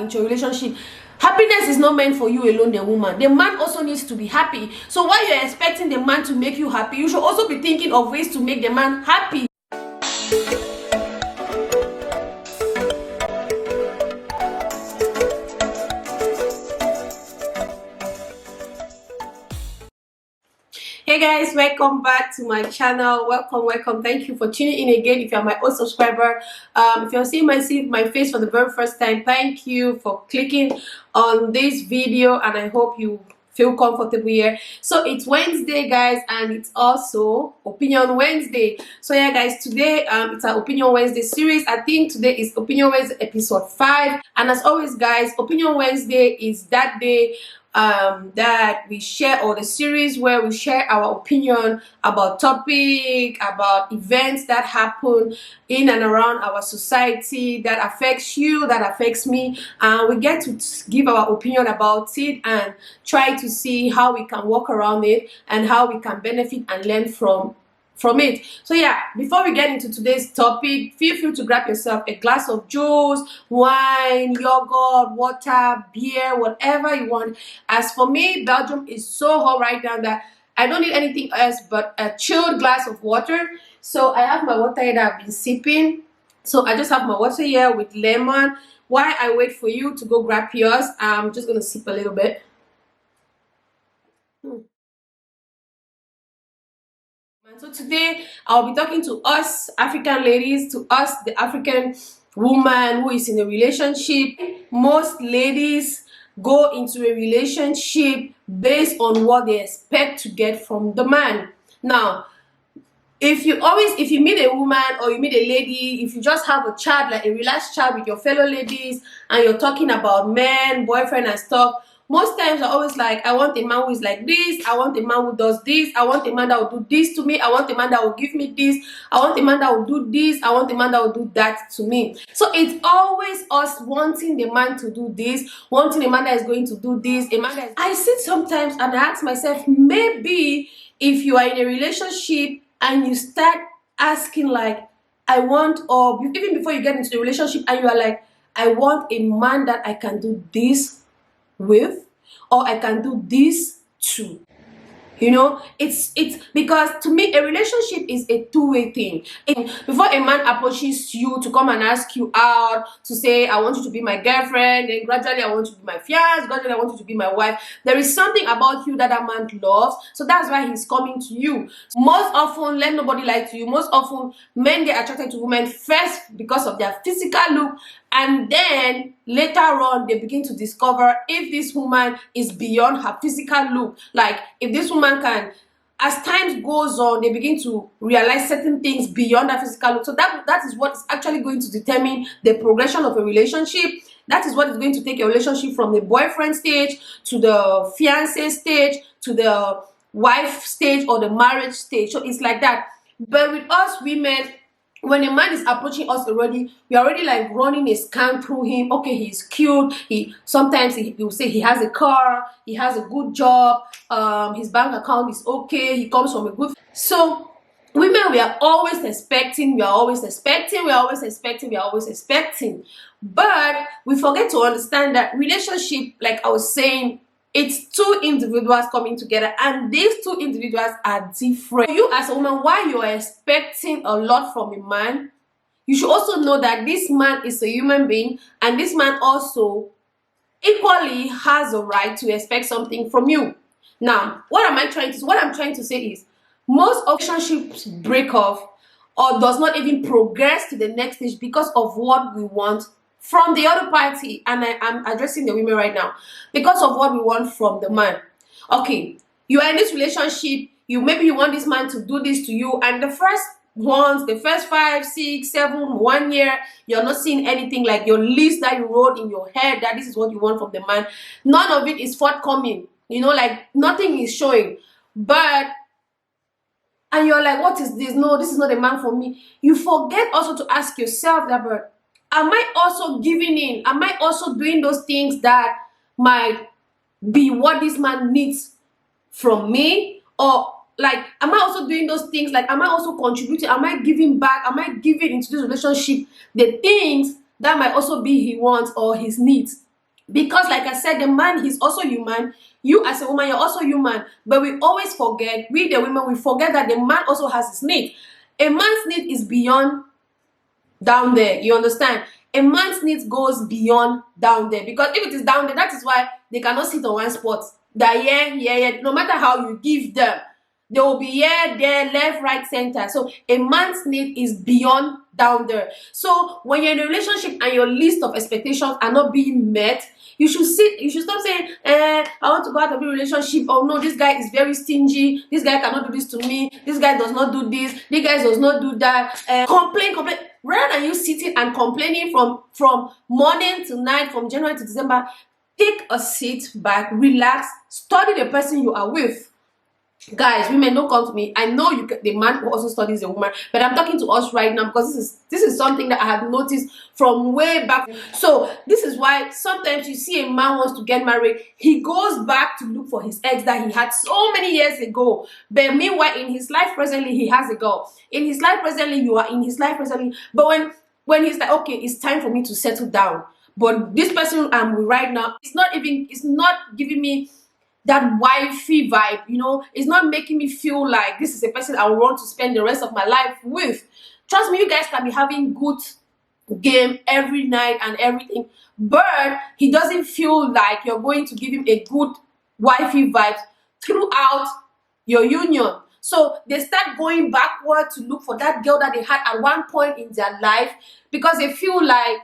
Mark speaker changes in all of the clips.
Speaker 1: into a relationship, happiness is not meant for you alone, the woman. The man also needs to be happy. So while you're expecting the man to make you happy, you should also be thinking of ways to make the man happy. Hey guys, welcome back to my channel. Welcome. Thank you for tuning in again. If you're my old subscriber, if you're seeing my face for the very first time, thank you for clicking on this video, and I hope you feel comfortable here. So it's Wednesday, guys, and it's also Opinion Wednesday. So yeah, guys, today it's our Opinion Wednesday series. I think today is Opinion Wednesday episode 5, and as always, guys, Opinion Wednesday is that day that we share, or the series where we share our opinion about topic, about events that happen in and around our society that affects you, that affects me, and we get to give our opinion about it and try to see how we can work around it and how we can benefit and learn from it. So yeah, before we get into today's topic, feel free to grab yourself a glass of juice, wine, yogurt, water, beer, whatever you want. As for me, Belgium is so hot right now that I don't need anything else but a chilled glass of water. So I have my water here that I've been sipping. So I just have my water here with lemon. While I wait for you to go grab yours, I'm just gonna sip a little bit. So today I'll be talking to us African ladies, to us the African woman who is in a relationship. Most ladies go into a relationship based on what they expect to get from the man. Now, if you meet a woman or you meet a lady, if you just have a chat, like a relaxed chat with your fellow ladies, and you're talking about men, boyfriend and stuff, most times are always like, I want a man who is like this, I want a man who does this, I want a man that will do this to me, I want a man that will give me this, I want a man that will do this, I want a man that will do that to me. So it's always us wanting the man to do this, wanting a man that is going to do this, a man that is... I sit sometimes and I ask myself, maybe if you are in a relationship and you start asking like, I want, or even before you get into the relationship and you are like, I want a man that I can do this with, or I can do this too. You know, it's because to me a relationship is a two-way thing. Before a man approaches you to come and ask you out, to say I want you to be my girlfriend, then gradually I want you to be my fiance, gradually I want you to be my wife, there is something about you that man loves, so that's why he's coming to you. Most often, let nobody lie to you, most often men get attracted to women first because of their physical look, and then later on they begin to discover if this woman is beyond her physical look. Like if this woman can, as time goes on, they begin to realize certain things beyond her physical look. So that is what is actually going to determine the progression of a relationship. That is what is going to take a relationship from the boyfriend stage to the fiancé stage to the wife stage or the marriage stage. So it's like that. But with us women, when a man is approaching us already, we are already like running a scan through him. Okay, he's cute. Sometimes he will say he has a car, he has a good job, his bank account is okay, he comes from a good... So women, we are always expecting, but we forget to understand that relationship, like I was saying, it's two individuals coming together, and these two individuals are different. You as a woman, while you are expecting a lot from a man, you should also know that this man is a human being, and this man also equally has a right to expect something from you. Now, what I'm trying to say is, most relationships break off or does not even progress to the next stage because of what we want from the other party. And I'm addressing the women right now, because of what we want from the man. Okay, you are in this relationship, maybe you want this man to do this to you, and the first 5, 6, 7, 1 year, you're not seeing anything, like your list that you wrote in your head that this is what you want from the man, none of it is forthcoming, you know, like nothing is showing. And you're like, what is this? No, this is not a man for me. You forget also to ask yourself that, but am I also giving in? Am I also doing those things that might be what this man needs from me? Or like, am I also doing those things? Like, am I also contributing? Am I giving back? Am I giving into this relationship the things that might also be he wants or his needs? Because like I said, the man, he's also human. You as a woman, you're also human. But we always forget, we the women, we forget that the man also has his need. A man's need is beyond down there. You understand? A man's needs goes beyond down there. Because if it is down there, that is why they cannot sit on one spot. That yeah. No matter how you give them, they will be here, there, left, right, center. So a man's need is beyond down there. So when you're in a relationship and your list of expectations are not being met, you should stop saying, I want to go out of a relationship. Oh no, this guy is very stingy. This guy cannot do this to me. This guy does not do this. This guy does not do that. Complain. Rather than you sitting and complaining from morning to night, from January to December, take a seat back, relax, study the person you are with. Guys, women, don't come to me. I know the man who also studies the woman, but I'm talking to us right now because this is something that I have noticed from way back. So this is why sometimes you see a man wants to get married, he goes back to look for his ex that he had so many years ago. But meanwhile, in his life presently, he has a girl. In his life presently, you are in his life presently. But when he's like, okay, it's time for me to settle down. But this person I'm with right now, it's not giving me that wifey vibe, you know. It's not making me feel like this is a person I want to spend the rest of my life with. Trust me, you guys can be having good game every night and everything, but he doesn't feel like you're going to give him a good wifey vibe throughout your union. So they start going backward to look for that girl that they had at one point in their life, because they feel like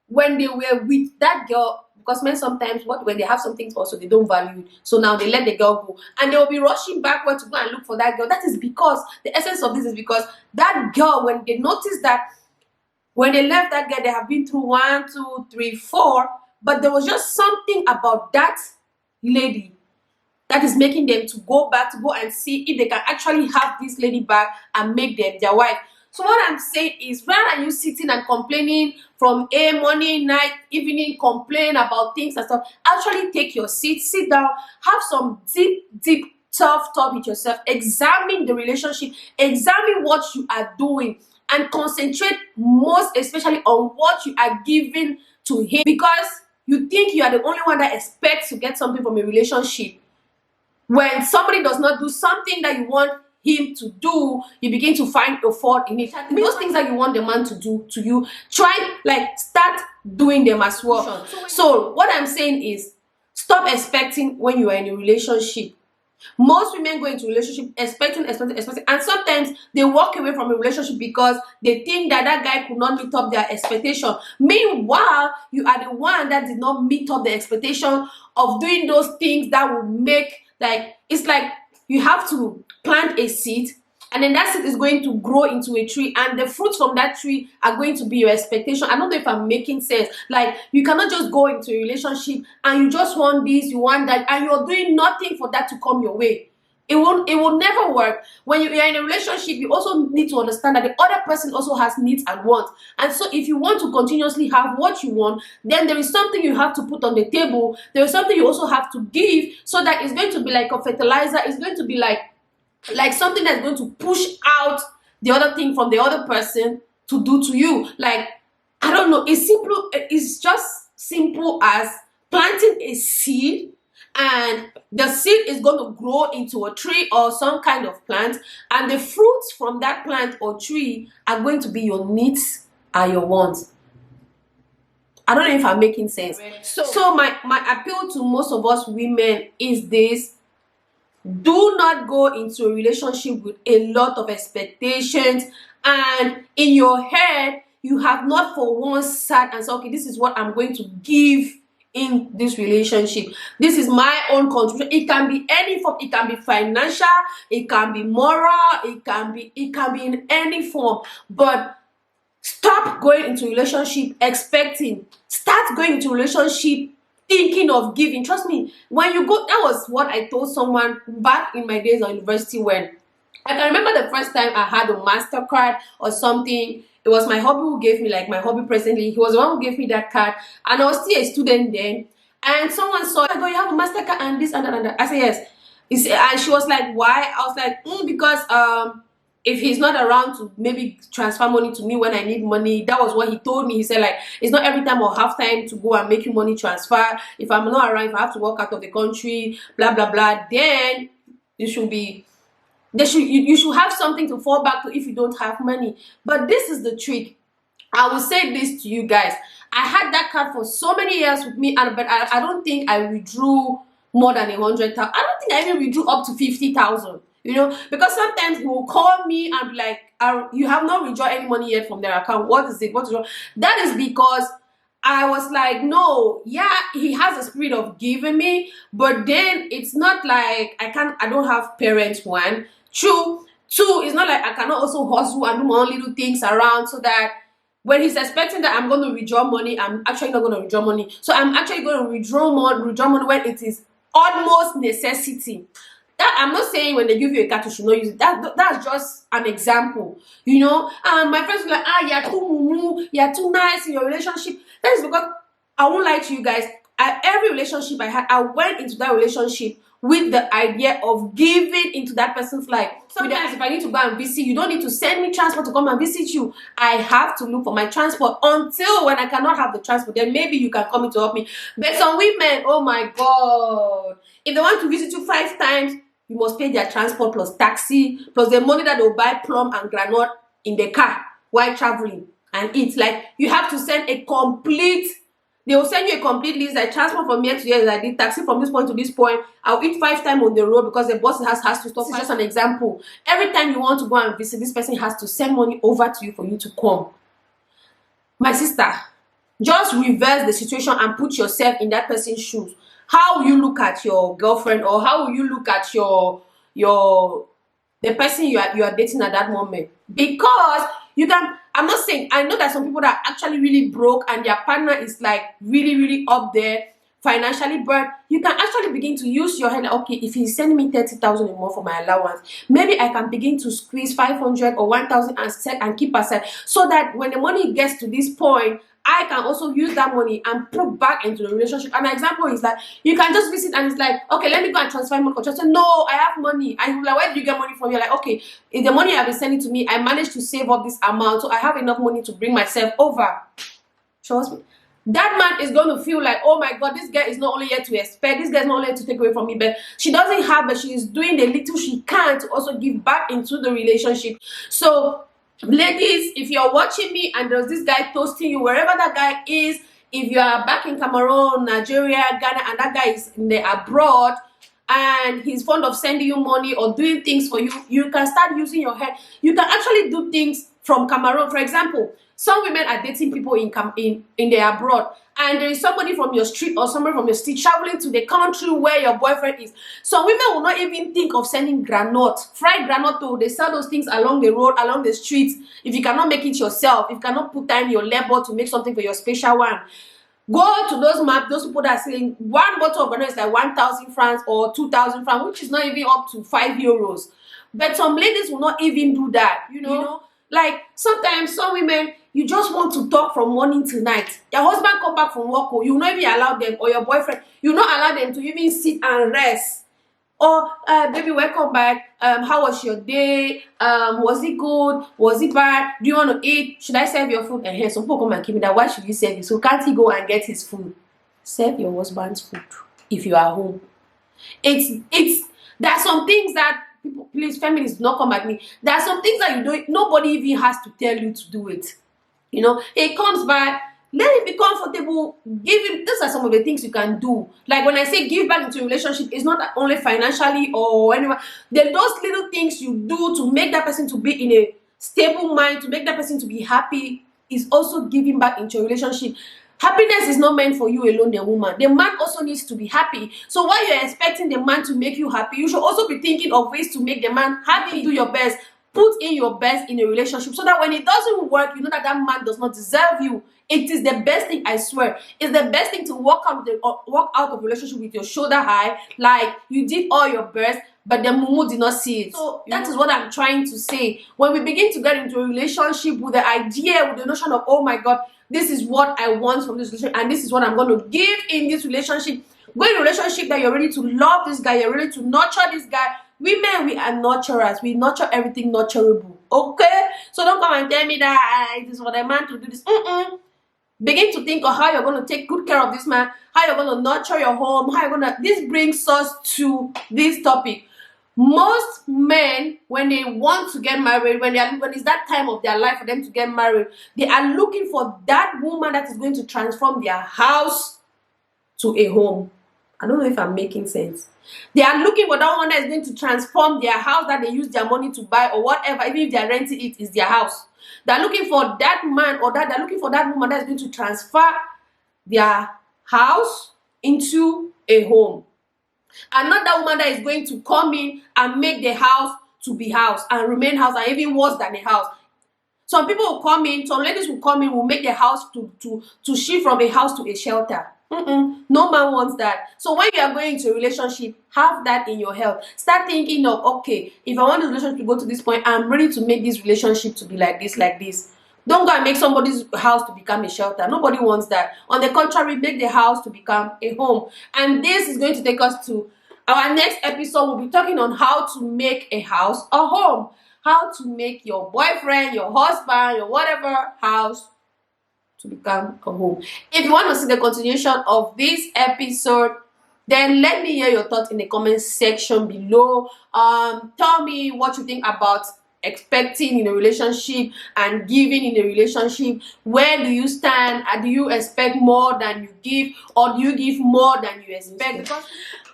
Speaker 1: when they were with that girl, because men sometimes when they have something also they don't value it, so now they let the girl go and they will be rushing backward to go and look for that girl. That is because the essence of this is because that girl, when they notice that when they left that girl, they have been through 1, 2, 3, 4, but there was just something about that lady that is making them to go back, to go and see if they can actually have this lady back and make them their wife. So what I'm saying is, rather than you sitting and complaining from morning, night, evening, complain about things and stuff, actually take your seat, sit down, have some deep tough talk with yourself, examine the relationship, examine what you are doing, and concentrate most especially on what you are giving to him, because you think you are the only one that expects to get something from a relationship. When somebody does not do something that you want him to do, you begin to find a fault in it. Those things that you want the man to do to you, start doing them as well. So what I'm saying is, stop expecting when you are in a relationship. Most women go into a relationship expecting, and sometimes they walk away from a relationship because they think that guy could not meet up their expectation. Meanwhile, you are the one that did not meet up the expectation of doing those things that will make, it's like you have to plant a seed, and then that seed is going to grow into a tree, and the fruits from that tree are going to be your expectation. I don't know if I'm making sense. Like, you cannot just go into a relationship and you just want this, you want that, and you're doing nothing for that to come your way. It will never work. When you are in a relationship, you also need to understand that the other person also has needs and wants. And so if you want to continuously have what you want, then there is something you have to put on the table. There is something you also have to give, so that it's going to be like a fertilizer. It's going to be like something that's going to push out the other thing from the other person to do to you. Like, I don't know, it's just simple as planting a seed, and the seed is going to grow into a tree or some kind of plant, and the fruits from that plant or tree are going to be your needs and your wants. I don't know if I'm making sense. So my appeal to most of us women is this: do not go into a relationship with a lot of expectations, and in your head you have not for once sat and said, okay, this is what I'm going to give in this relationship. This is my own contribution. It can be any form. It can be financial, it can be moral, it can be in any form. But stop going into a relationship expecting. Start going into a relationship thinking of giving. Trust me, when you go, that was what I told someone back in my days on university, when I can remember the first time I had a MasterCard or something. It was my hubby who gave me, like my hubby presently. He was the one who gave me that card, and I was still a student then. And someone saw, I go, you have a MasterCard and this and that and that. I said, yes. And she was like, why? I was like, because if he's not around to maybe transfer money to me when I need money. That was what he told me. He said, like, it's not every time I'll have time to go and make you money transfer. If I'm not around, if I have to walk out of the country, blah blah blah, then you should be you should have something to fall back to if you don't have money. But this is the trick. I will say this to you guys. I had that card for so many years with me, but I don't think I withdrew more than 100,000. I don't think I even withdrew up to 50,000. You know, because sometimes he will call me and be like, you have not withdrawn any money yet from their account. What is it? What is wrong? That is because I was like, no, yeah, he has a spirit of giving me, but then it's not like I don't have parents, one. Two, it's not like I cannot also hustle and do my own little things around so that when he's expecting that I'm going to withdraw money, I'm actually not going to withdraw money. So I'm actually going to withdraw money when it is almost necessity. That I'm not saying when they give you a card you should not use it. That's just an example, you know. And my friends were like, you're too mumu, you're too nice in your relationship. That is because I won't lie to you guys. Every relationship I had, I went into that relationship with the idea of giving into that person's life. Sometimes if I need to go and visit, you don't need to send me transport to come and visit you. I have to look for my transport until when I cannot have the transport, then maybe you can come in to help me. But some women, oh my God, if they want to visit you 5 times, you must pay their transport plus taxi, plus the money that they'll buy plum and granite in the car while traveling and eat. Like, you have to send a complete, they will send you a complete list, like transport from here to here, like the taxi from this point to this point. I'll eat 5 times on the road because the boss has to stop. It's just an example. Every time you want to go and visit, this person has to send money over to you for you to come. My sister, just reverse the situation and put yourself in that person's shoes. How will you look at your girlfriend, or how will you look at the person you are dating at that moment? Because you can, I'm not saying, I know that some people that are actually really broke and their partner is like really up there financially, but you can actually begin to use your head. Like, okay, if he's sending me 30,000 or more for my allowance, maybe I can begin to squeeze 500 or 1,000 and set and keep aside, so that when the money gets to this point, I can also use that money and put back into the relationship. An example is like, you can just visit and it's like, okay, let me go and transfer money. Just say, no, I have money. And you're like, where do you get money from? You're like, okay, if the money I've been sending to me, I managed to save up this amount, so I have enough money to bring myself over. Trust me. That man is going to feel like, oh my God, this girl is not only here to expect, this girl is not only here to take away from me, but she doesn't have, but she is doing the little she can to also give back into the relationship. So, ladies, if you're watching me and there's this guy toasting you, wherever that guy is, if you are back in Cameroon, Nigeria, Ghana, and that guy is in the abroad and he's fond of sending you money or doing things for you, you can start using your head. You can actually do things from Cameroon. For example, some women are dating people in the abroad, and there is somebody from your street or somebody from your street traveling to the country where your boyfriend is. Some women will not even think of sending granite, fried granite. Too. They sell those things along the road, along the streets. If you cannot make it yourself, if you cannot put time your labor to make something for your special one, go to those maps. Those people that are saying one bottle of granite is like 1,000 francs or 2,000 francs, which is not even up to 5 euros. But some ladies will not even do that, you know? Like, sometimes some women, you just want to talk from morning till night. Your husband come back from work, or you will not even allow them, or your boyfriend, you will not allow them to even sit and rest. Or, baby, welcome back. How was your day? Was it good? Was it bad? Do you want to eat? Should I serve your food? And here, some people come and give me that. Why should you serve it? So can't he go and get his food? Serve your husband's food if you are home. There are some things that people, please, feminists, do not come at me. There are some things that you do. Nobody even has to tell you to do it. You know, it comes back. Let him be comfortable. Give him. These are some of the things you can do. Like when I say give back into a relationship, it's not only financially or anywhere. Then those little things you do to make that person to be in a stable mind, to make that person to be happy, is also giving back into a relationship. Happiness is not meant for you alone, the woman. The man also needs to be happy. So while you're expecting the man to make you happy, you should also be thinking of ways to make the man happy. Do your best. Put in your best in a relationship so that when it doesn't work, you know that that man does not deserve you. It is the best thing, I swear. It's the best thing to walk out of a relationship with your shoulder high, like you did all your best, but the mumu did not see it. So that is what I'm trying to say. When we begin to get into a relationship with the idea, with the notion of, oh my God, this is what I want from this relationship, and this is what I'm going to give in this relationship. Go in a relationship that you're ready to love this guy, you're ready to nurture this guy. Women, we are nurturers. We nurture everything nurturable. Okay, so don't come and tell me that it is for the man to do this. Begin to think of how you're going to take good care of this man, how you're going to nurture your home, how you're going to. This brings us to this topic. Most men, when they want to get married, when it's that time of their life for them to get married, they are looking for that woman that is going to transform their house to a home. I don't know if I'm making sense. They are looking for that one that is going to transform their house that they use their money to buy or whatever, even if they are renting it, is their house. They're looking for that man or they're looking for that woman that is going to transfer their house into a home. And not that woman that is going to come in and make the house to be house and remain house and even worse than a house. Some people will come in, some ladies will come in, will make the house to shift from a house to a shelter. No man wants that. So when you are going into a relationship, have that in your head. Start thinking of, okay, if I want this relationship to go to this point, I'm ready to make this relationship to be like this, like this. Don't go and make somebody's house to become a shelter. Nobody wants that. On the contrary, make the house to become a home. And this is going to take us to our next episode. We'll be talking on how to make a house a home. How to make your boyfriend, your husband, your whatever house to become a home. If you want to see the continuation of this episode, then let me hear your thoughts in the comment section below. Tell me what you think about expecting in a relationship and giving in a relationship. Where do you stand? Do you expect more than you give, or do you give more than you expect? Because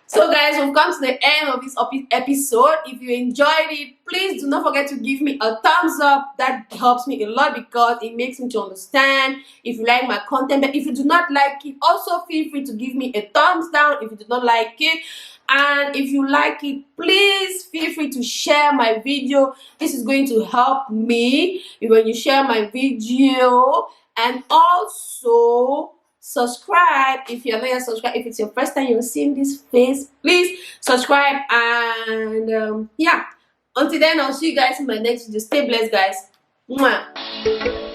Speaker 1: so guys, we've come to the end of this episode. If you enjoyed it, please do not forget to give me a thumbs up. That helps me a lot because it makes me to understand if you like my content. But if you do not like it, also feel free to give me a thumbs down if you do not like it. And if you like it, please feel free to share my video. This is going to help me when you share my video. And also subscribe if you're not yet subscribed. If it's your first time you're seeing this face, please subscribe. And yeah, until then, I'll see you guys in my next video. Stay blessed, guys. Mwah.